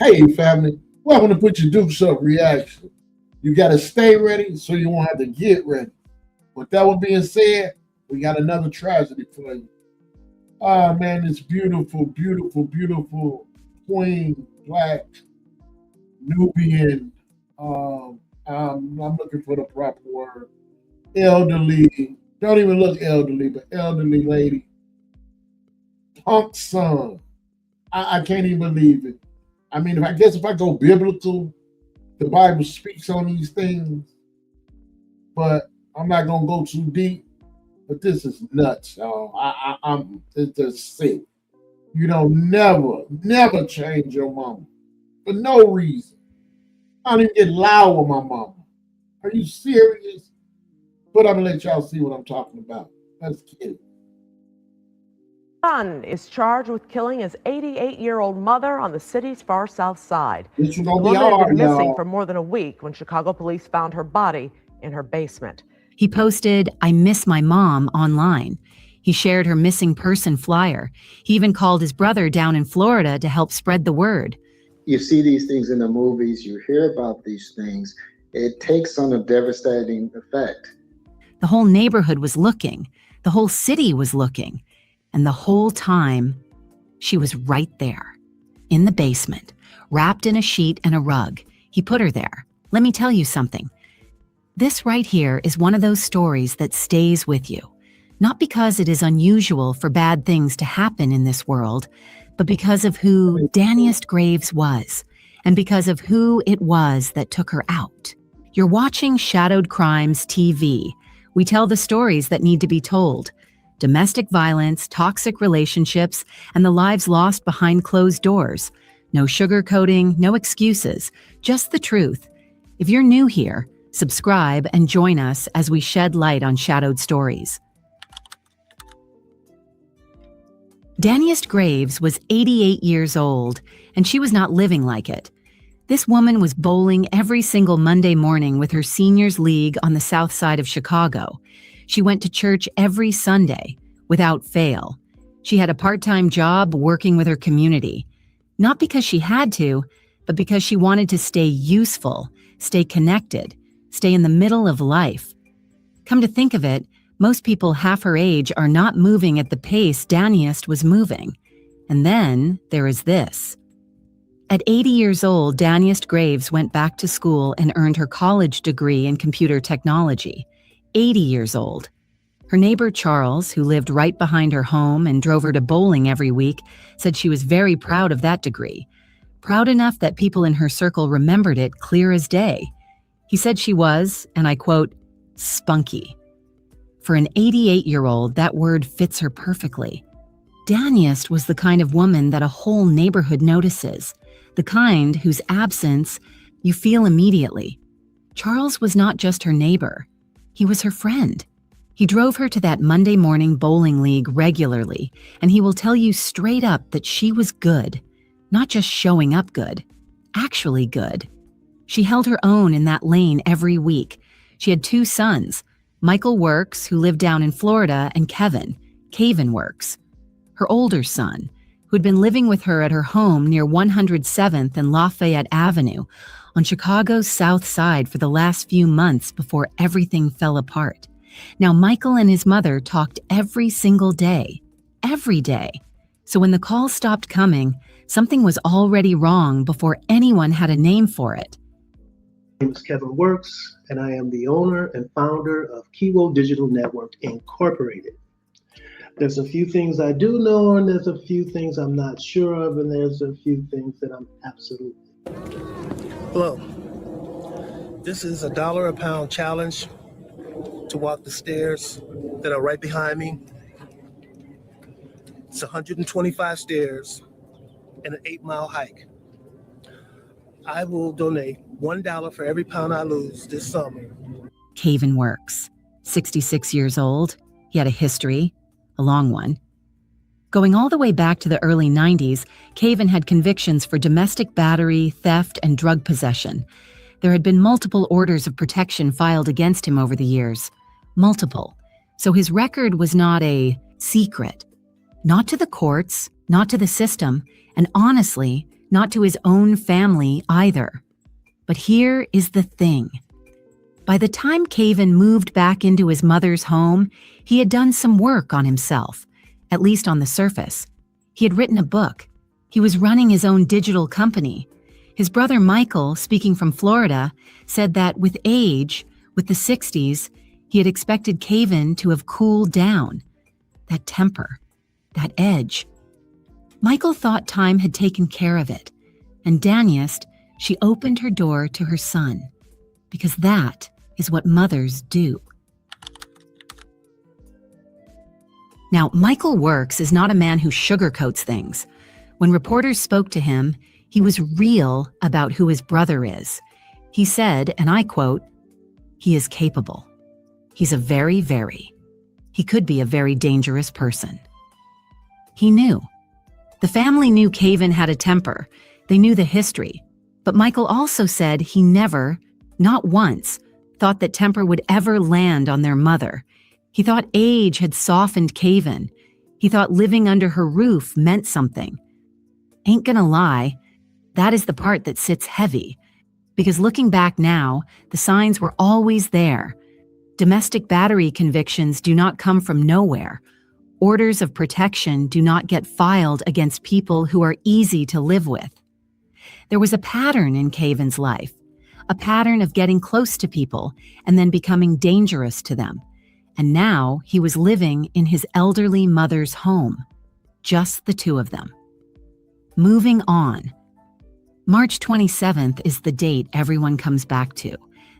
Hey, family, welcome to Put Your Dukes Up reaction. You got to stay ready so you won't have to get ready. With that one being said, we got another tragedy for you. Ah, man, this beautiful, beautiful, beautiful queen, black, Nubian, I'm looking for the proper word, elderly, don't even look elderly, but elderly lady, punk son. I can't even believe it. I mean, if I go biblical, the Bible speaks on these things, but I'm not gonna go too deep. But this is nuts, y'all. It's just sick. You don't never change your mama for no reason. I don't even get loud with my mama. Are you serious? But I'm gonna let y'all see what I'm talking about. Let's get it. Son is charged with killing his 88-year-old mother on the city's far south side. This was The gonna be woman had hard, been missing y'all. for more than a week when Chicago police found her body in her basement. He posted, "I miss my mom," online. He shared her missing person flyer. He even called his brother down in Florida to help spread the word. You see these things in the movies, you hear about these things. It takes on a devastating effect. The whole neighborhood was looking. The whole city was looking. And the whole time, she was right there, in the basement, wrapped in a sheet and a rug. He put her there. Let me tell you something. This right here is one of those stories that stays with you. Not because it is unusual for bad things to happen in this world, but because of who Daniest Graves was, and because of who it was that took her out. You're watching Shadowed Crimes TV. We tell the stories that need to be told. Domestic violence, toxic relationships, and the lives lost behind closed doors. No sugarcoating, no excuses, just the truth. If you're new here, subscribe and join us as we shed light on shadowed stories. Daniest Graves was 88 years old, and she was not living like it. This woman was bowling every single Monday morning with her seniors league on the south side of Chicago. She went to church every Sunday, without fail. She had a part-time job working with her community. Not because she had to, but because she wanted to stay useful, stay connected, stay in the middle of life. Come to think of it, most people half her age are not moving at the pace Daniest was moving. And then there is this. At 80 years old, Daniest Graves went back to school and earned her college degree in computer technology. 80 years old. Her neighbor Charles, who lived right behind her home and drove her to bowling every week, said she was very proud of that degree. Proud enough that people in her circle remembered it clear as day. He said she was, and I quote, spunky. For an 88-year-old, that word fits her perfectly. Daniest was the kind of woman that a whole neighborhood notices, the kind whose absence you feel immediately. Charles was not just her neighbor. He was her friend. He drove her to that Monday morning bowling league regularly, and he will tell you straight up that she was good, not just showing up good, actually good. She held her own in that lane every week. She had 2 sons, Michael Works, who lived down in Florida, and Kevin, Caven Works, her older son, who had been living with her at her home near 107th and Lafayette Avenue on Chicago's South Side for the last few months before everything fell apart. Now, Michael and his mother talked every single day, every day. So when the calls stopped coming, something was already wrong before anyone had a name for it. My name is Kevin Works, and I am the owner and founder of Kiwo Digital Network Incorporated. There's a few things I do know, and there's a few things I'm not sure of, and there's a few things that I'm absolutely. Hello. This is a $1 a pound challenge to walk the stairs that are right behind me. It's 125 stairs and an 8-mile hike. I will donate $1 for every pound I lose this summer. Caven Works, 66 years old. He had a history, a long one. Going all the way back to the early 90s, Caven had convictions for domestic battery, theft, and drug possession. There had been multiple orders of protection filed against him over the years. Multiple. So his record was not a secret. Not to the courts, not to the system, and honestly, not to his own family either. But here is the thing. By the time Caven moved back into his mother's home, he had done some work on himself, at least on the surface. He had written a book. He was running his own digital company. His brother Michael, speaking from Florida, said that with age, with the 60s, he had expected Caven to have cooled down. That temper, that edge. Michael thought time had taken care of it, and Daniest, she opened her door to her son, because that is what mothers do. Now, Michael Works is not a man who sugarcoats things. When reporters spoke to him, he was real about who his brother is. He said, and I quote, "He is capable. He's he could be a very dangerous person." He knew. The family knew Caven had a temper. They knew the history. But Michael also said he never, not once, thought that temper would ever land on their mother. He thought age had softened Caven. He thought living under her roof meant something. Ain't gonna lie, that is the part that sits heavy. Because looking back now, the signs were always there. Domestic battery convictions do not come from nowhere. Orders of protection do not get filed against people who are easy to live with. There was a pattern in Caven's life, a pattern of getting close to people and then becoming dangerous to them. And now he was living in his elderly mother's home, just the two of them. Moving on. March 27th is the date everyone comes back to.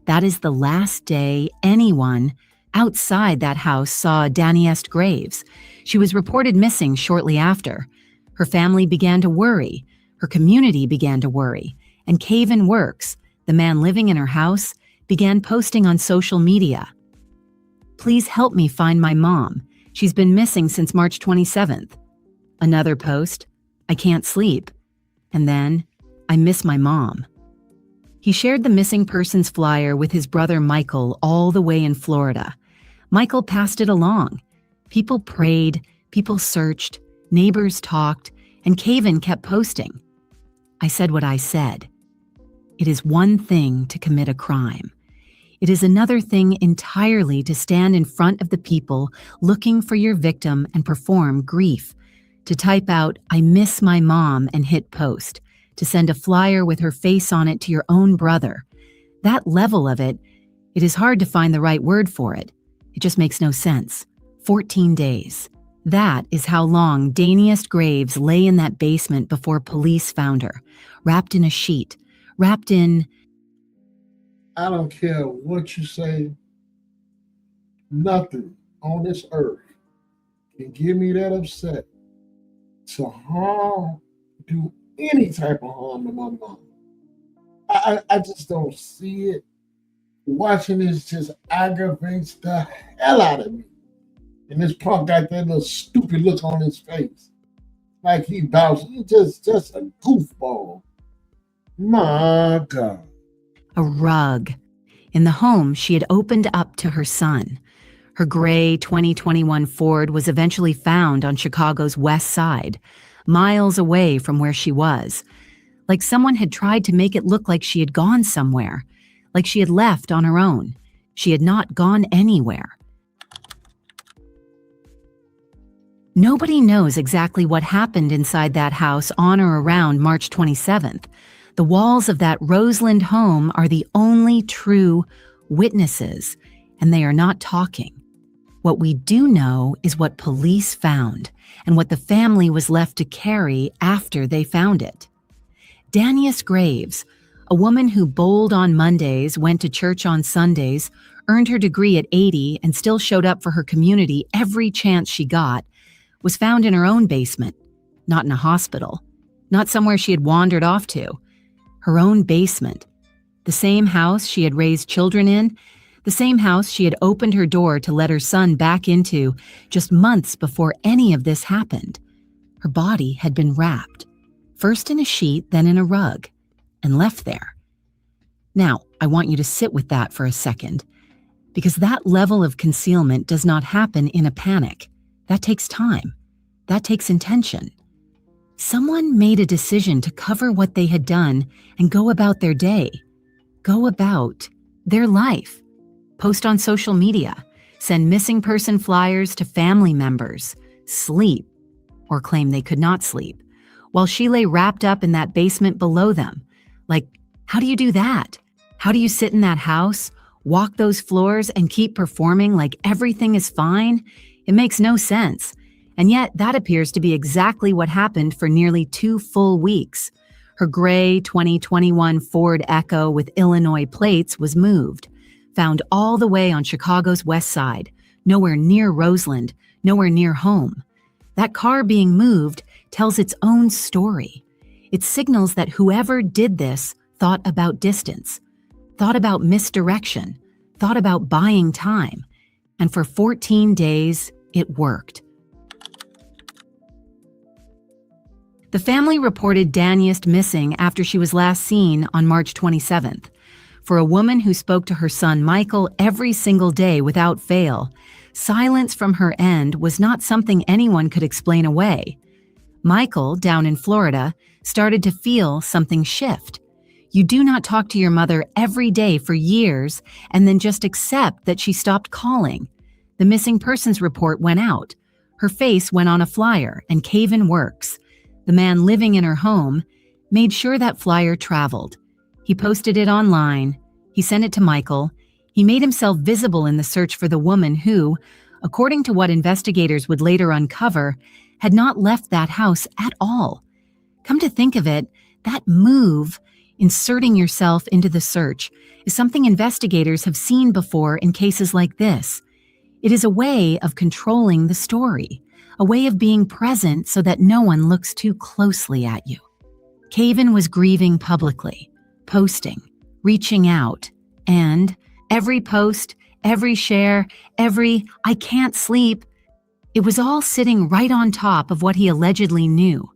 That is the last day anyone outside that house saw Daniest Graves. She was reported missing shortly after. Her family began to worry. Her community began to worry. And Caven Works, the man living in her house, began posting on social media. "Please help me find my mom. She's been missing since March 27th. Another post, "I can't sleep." And then, "I miss my mom." He shared the missing persons flyer with his brother Michael all the way in Florida. Michael passed it along. People prayed, people searched, neighbors talked, and Caven kept posting. I said what I said. It is one thing to commit a crime. It is another thing entirely to stand in front of the people looking for your victim and perform grief, to type out, "I miss my mom" and hit post, to send a flyer with her face on it to your own brother. That level of it, it is hard to find the right word for it. It just makes no sense. 14 days. That is how long Daniest Graves lay in that basement before police found her, wrapped in a sheet, wrapped in... I don't care what you say. Nothing on this earth can get me that upset to do any type of harm to my mom. I just don't see it. Watching this just aggravates the hell out of me. And this punk got that little stupid look on his face. Like he bouncing. He's just a goofball. My God. A rug. In the home she had opened up to her son. Her gray 2021 Ford was eventually found on Chicago's west side, miles away from where she was. Like someone had tried to make it look like she had gone somewhere, like she had left on her own. She had not gone anywhere. Nobody knows exactly what happened inside that house on or around March 27th. The walls of that Roseland home are the only true witnesses, and they are not talking. What we do know is what police found and what the family was left to carry after they found it. Daniest Graves, a woman who bowled on Mondays, went to church on Sundays, earned her degree at 80, and still showed up for her community every chance she got, was found in her own basement, not in a hospital, not somewhere she had wandered off to. Her own basement, the same house she had raised children in, the same house she had opened her door to let her son back into just months before any of this happened. Her body had been wrapped, first in a sheet, then in a rug, and left there. Now, I want you to sit with that for a second, because that level of concealment does not happen in a panic. That takes time. That takes intention. Someone made a decision to cover what they had done and go about their day, go about their life, post on social media, send missing person flyers to family members, sleep, or claim they could not sleep, while she lay wrapped up in that basement below them. Like, how do you do that? How do you sit in that house, walk those floors, and keep performing like everything is fine? It makes no sense. And yet, that appears to be exactly what happened for nearly 2 full weeks. Her gray 2021 Ford Echo with Illinois plates was moved, found all the way on Chicago's west side, nowhere near Roseland, nowhere near home. That car being moved tells its own story. It signals that whoever did this thought about distance, thought about misdirection, thought about buying time. And for 14 days, it worked. The family reported Daniest missing after she was last seen on March 27th. For a woman who spoke to her son Michael every single day without fail, silence from her end was not something anyone could explain away. Michael, down in Florida, started to feel something shift. You do not talk to your mother every day for years and then just accept that she stopped calling. The missing persons report went out. Her face went on a flyer, and Caven Works, the man living in her home, made sure that flyer traveled. He posted it online. He sent it to Michael. He made himself visible in the search for the woman who, according to what investigators would later uncover, had not left that house at all. Come to think of it, that move, inserting yourself into the search, is something investigators have seen before in cases like this. It is a way of controlling the story, a way of being present so that no one looks too closely at you. Caven was grieving publicly, posting, reaching out, and every post, every share, every "I can't sleep," it was all sitting right on top of what he allegedly knew.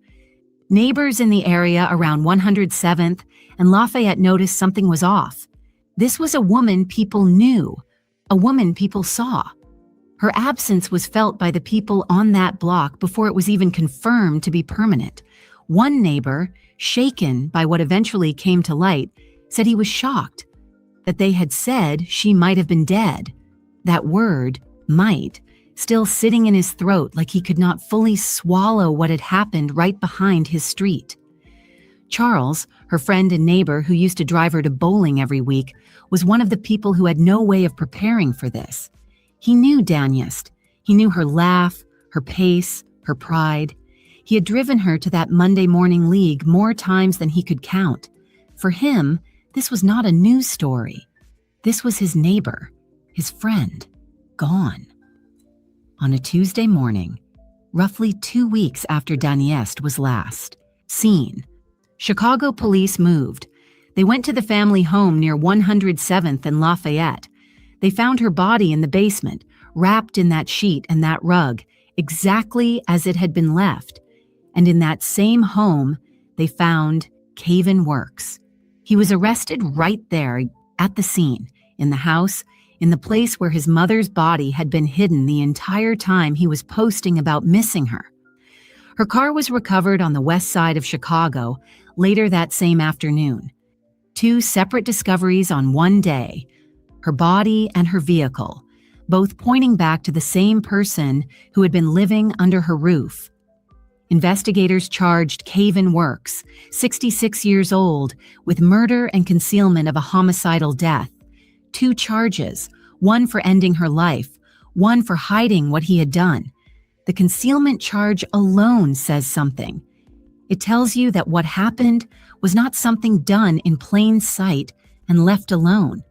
Neighbors in the area around 107th and Lafayette noticed something was off. This was a woman people knew, a woman people saw. Her absence was felt by the people on that block before it was even confirmed to be permanent. One neighbor, shaken by what eventually came to light, said he was shocked that they had said she might have been dead. That word, might, still sitting in his throat like he could not fully swallow what had happened right behind his street. Charles, her friend and neighbor who used to drive her to bowling every week, was one of the people who had no way of preparing for this. He knew Daniest. He knew her laugh, her pace, her pride. He had driven her to that Monday morning league more times than he could count. For him, this was not a news story. This was his neighbor, his friend, gone. On a Tuesday morning, roughly 2 weeks after Daniest was last seen, Chicago police moved. They went to the family home near 107th and Lafayette. They found her body in the basement, wrapped in that sheet and that rug, exactly as it had been left. And in that same home, they found Caven Works. He was arrested right there at the scene, in the house, in the place where his mother's body had been hidden the entire time he was posting about missing her. Her car was recovered on the west side of Chicago later that same afternoon. 2 separate discoveries on one day, her body and her vehicle, both pointing back to the same person who had been living under her roof. Investigators charged Caven Works, 66 years old, with murder and concealment of a homicidal death. 2 charges, one for ending her life, one for hiding what he had done. The concealment charge alone says something. It tells you that what happened was not something done in plain sight and left alone.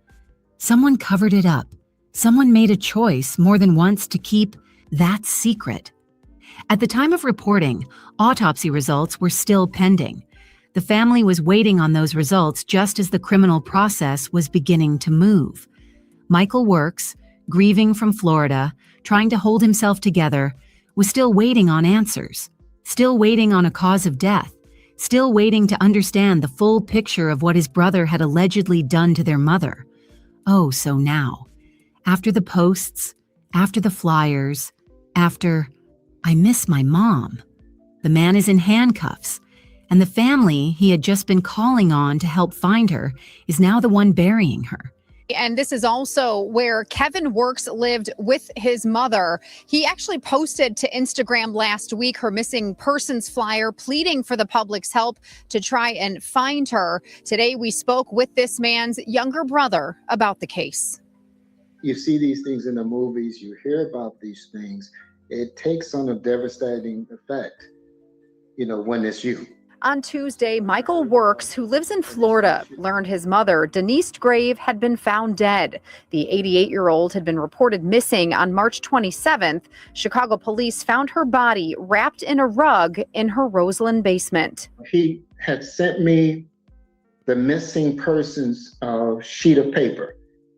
Someone covered it up. Someone made a choice more than once to keep that secret. At the time of reporting, autopsy results were still pending. The family was waiting on those results just as the criminal process was beginning to move. Michael Works, grieving from Florida, trying to hold himself together, was still waiting on answers, still waiting on a cause of death, still waiting to understand the full picture of what his brother had allegedly done to their mother. Oh, so now, after the posts, after the flyers, after "I miss my mom," The man is in handcuffs, and the family he had just been calling on to help find her is now the one burying her. And this is also where Kevin Works lived with his mother. He actually posted to Instagram last week her missing persons flyer, pleading for the public's help to try and find her. Today, we spoke with this man's younger brother about the case. You see these things in the movies, you hear about these things. It takes on a devastating effect, when it's you. On Tuesday, Michael Works, who lives in Florida, learned his mother, Denise Grave, had been found dead. The 88-year-old had been reported missing on March 27th. Chicago police found her body wrapped in a rug in her Roseland basement. He had sent me the missing persons sheet of paper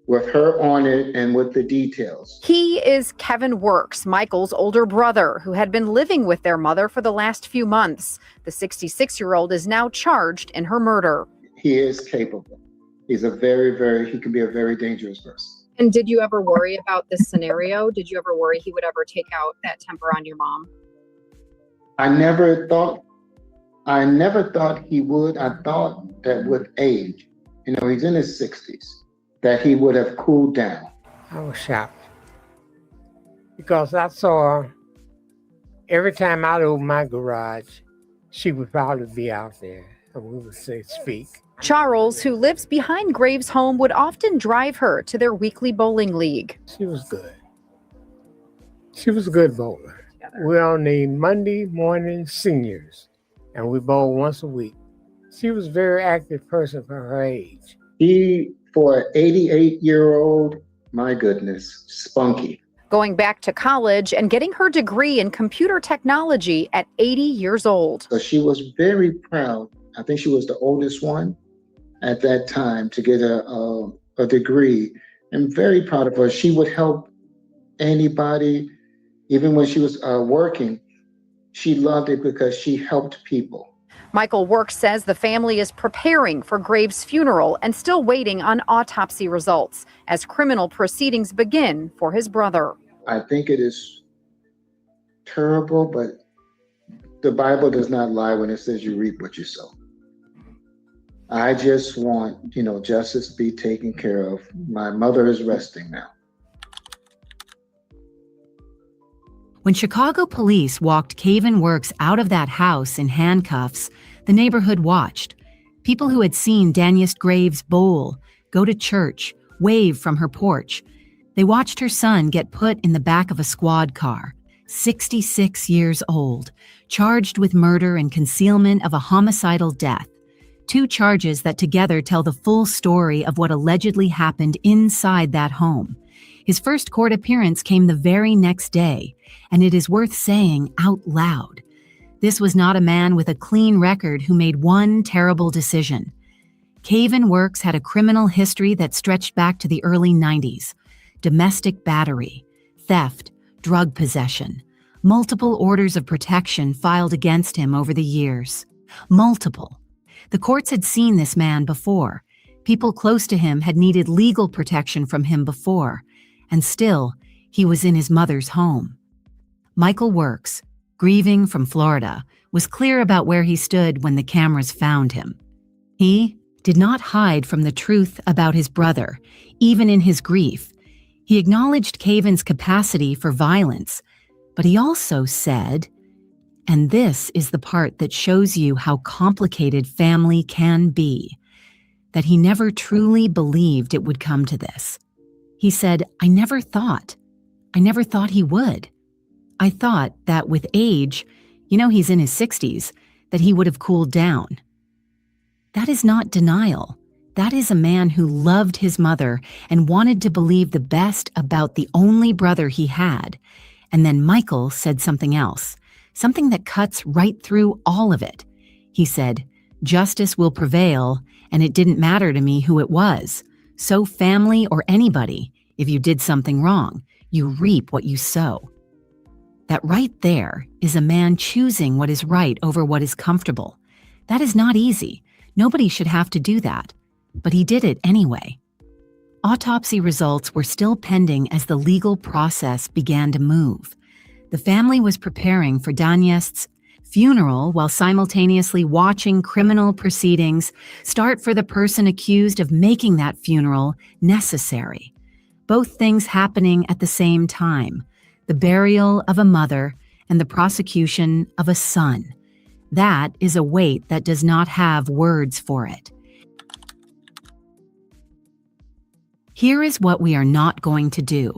with her on it and with the details. He is Kevin Works, Michael's older brother, who had been living with their mother for the last few months. The 66-year-old is now charged in her murder. He is capable. He's he can be a very dangerous person. And did you ever worry about this scenario? Did you ever worry he would ever take out that temper on your mom? I never thought he would. I thought that with age, he's in his 60s, that he would have cooled down. I was shocked because I saw her every time I opened my garage, she would probably be out there and we would speak. Charles, who lives behind Graves' home, would often drive her to their weekly bowling league. She was good. She was a good bowler. We're on the Monday morning seniors and we bowl once a week. She was a very active person for her age. For an 88-year-old, my goodness, spunky. Going back to college and getting her degree in computer technology at 80 years old. So she was very proud. I think she was the oldest one at that time to get a degree. I'm very proud of her. She would help anybody, even when she was working. She loved it because she helped people. Michael Works says the family is preparing for Graves' funeral and still waiting on autopsy results as criminal proceedings begin for his brother. I think it is terrible, but the Bible does not lie when it says you reap what you sow. I just want, justice to be taken care of. My mother is resting now. When Chicago police walked Kevin Works out of that house in handcuffs, the neighborhood watched. People who had seen Daniest Graves bowl, go to church, wave from her porch. They watched her son get put in the back of a squad car, 66 years old, charged with murder and concealment of a homicidal death. 2 charges that together tell the full story of what allegedly happened inside that home. His first court appearance came the very next day, and it is worth saying out loud. This was not a man with a clean record who made one terrible decision. Kevin Works had a criminal history that stretched back to the early 90s. Domestic battery, theft, drug possession, multiple orders of protection filed against him over the years. Multiple. The courts had seen this man before. People close to him had needed legal protection from him before, and still, he was in his mother's home. Michael Works, grieving from Florida, was clear about where he stood when the cameras found him. He did not hide from the truth about his brother, even in his grief. He acknowledged Kevin's capacity for violence, but he also said, and this is the part that shows you how complicated family can be, that he never truly believed it would come to this. He said, I never thought he would. I thought that with age, he's in his 60s, that he would have cooled down. That is not denial. That is a man who loved his mother and wanted to believe the best about the only brother he had. And then Michael said something else, something that cuts right through all of it. He said, justice will prevail, and it didn't matter to me who it was. So family or anybody, if you did something wrong, you reap what you sow. That right there is a man choosing what is right over what is comfortable. That is not easy. Nobody should have to do that. But he did it anyway. Autopsy results were still pending as the legal process began to move. The family was preparing for Daniest's Funeral while simultaneously watching criminal proceedings start for the person accused of making that funeral necessary. Both things happening at the same time, the burial of a mother and the prosecution of a son. That is a weight that does not have words for it. Here is what we are not going to do.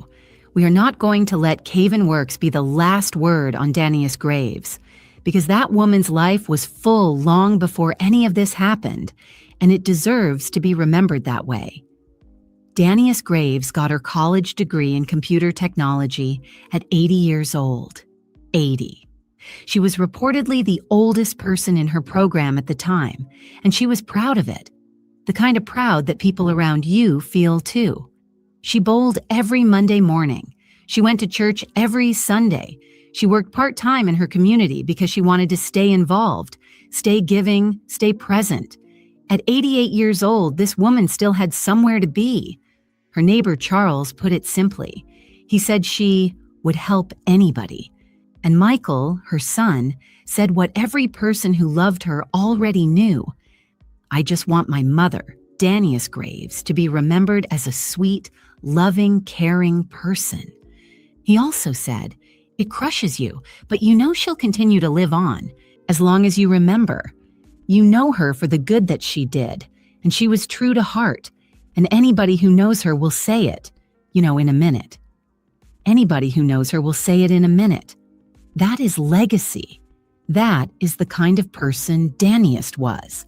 We are not going to let Caven Works be the last word on Danius Graves, because that woman's life was full long before any of this happened, and it deserves to be remembered that way. Danius Graves got her college degree in computer technology at 80 years old. 80. She was reportedly the oldest person in her program at the time, and she was proud of it. The kind of proud that people around you feel too. She bowled every Monday morning. She went to church every Sunday. She worked part-time in her community because she wanted to stay involved, stay giving, stay present. At 88 years old, this woman still had somewhere to be. Her neighbor Charles put it simply. He said she would help anybody. And Michael, her son, said what every person who loved her already knew. I just want my mother, Danius Graves, to be remembered as a sweet, loving, caring person. He also said, it crushes you, but you know she'll continue to live on, as long as you remember. You know her for the good that she did, and she was true to heart, and anybody who knows her will say it, in a minute. Anybody who knows her will say it in a minute. That is legacy. That is the kind of person Danius was.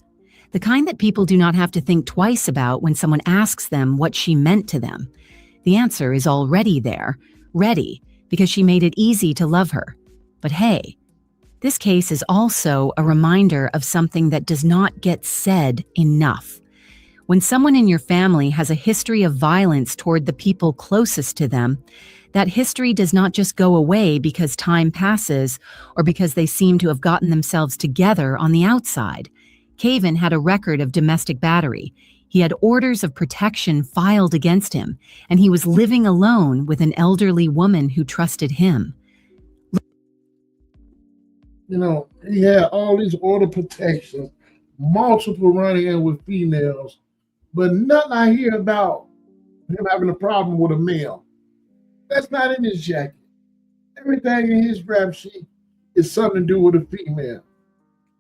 The kind that people do not have to think twice about when someone asks them what she meant to them. The answer is already there, ready, because she made it easy to love her. But hey, this case is also a reminder of something that does not get said enough. When someone in your family has a history of violence toward the people closest to them, that history does not just go away because time passes or because they seem to have gotten themselves together on the outside. Caven had a record of domestic battery. He had orders of protection filed against him, and he was living alone with an elderly woman who trusted him. He had all these order protections, multiple running in with females, but nothing I hear about him having a problem with a male. That's not in his jacket. Everything in his rap sheet is something to do with a female.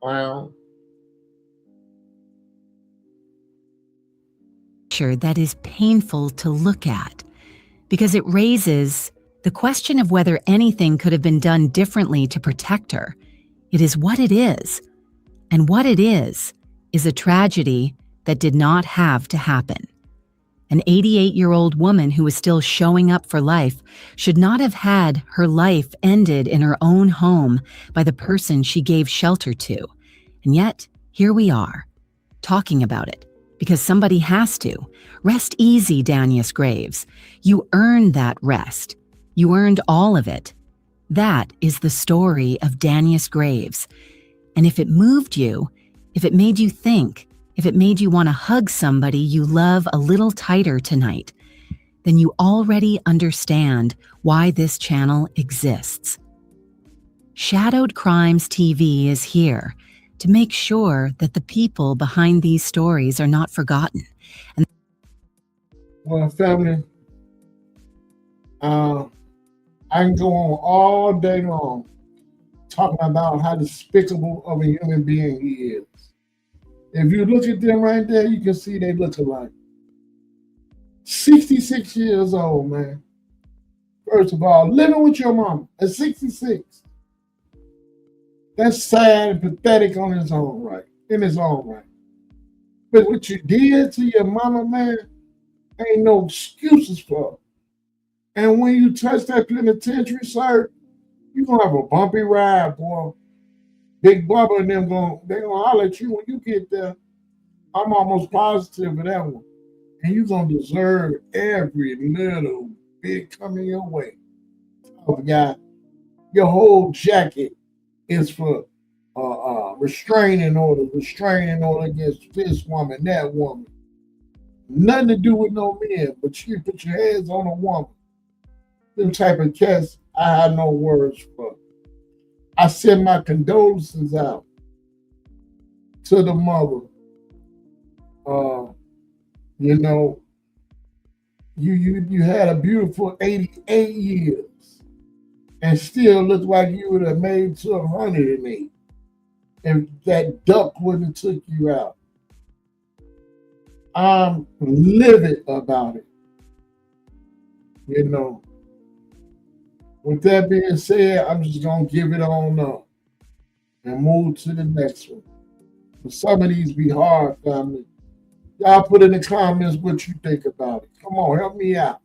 Wow. That is painful to look at because it raises the question of whether anything could have been done differently to protect her. It is what it is. And what it is a tragedy that did not have to happen. An 88-year-old woman who was still showing up for life should not have had her life ended in her own home by the person she gave shelter to. And yet, here we are, talking about it, because somebody has to. Rest easy, Danius Graves. You earned that rest. You earned all of it. That is the story of Danius Graves. And if it moved you, if it made you think, if it made you want to hug somebody you love a little tighter tonight, then you already understand why this channel exists. Shadowed Crimes TV is here to make sure that the people behind these stories are not forgotten. Well, family, I can go on all day long talking about how despicable of a human being he is. If you look at them right there, you can see they look alike. 66 years old, man. First of all, living with your mama at 66. That's sad and pathetic on its own right, in its own right. But what you did to your mama, man, ain't no excuses for it. And when you touch that penitentiary, sir, you're gonna have a bumpy ride, boy. Big Bubba and them they're gonna holler at you when you get there. I'm almost positive of that one. And you're gonna deserve every little bit coming your way. Oh, guy, your whole jacket is for restraining order against this woman, that woman. Nothing to do with no men, but you put your hands on a woman. Them type of cats, I have no words for. I send my condolences out to the mother. You know, you had a beautiful 88 years and still look like you would have made it to 108 if that duck wouldn't have took you out. I'm livid about it. You know. With that being said, I'm just gonna give it on up and move to the next one. But some of these be hard, family. Y'all put in the comments what you think about it. Come on, help me out.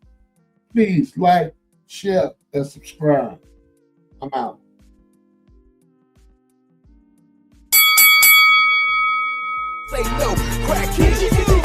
Please like, share, and subscribe. I'm out. Say no, crack kids.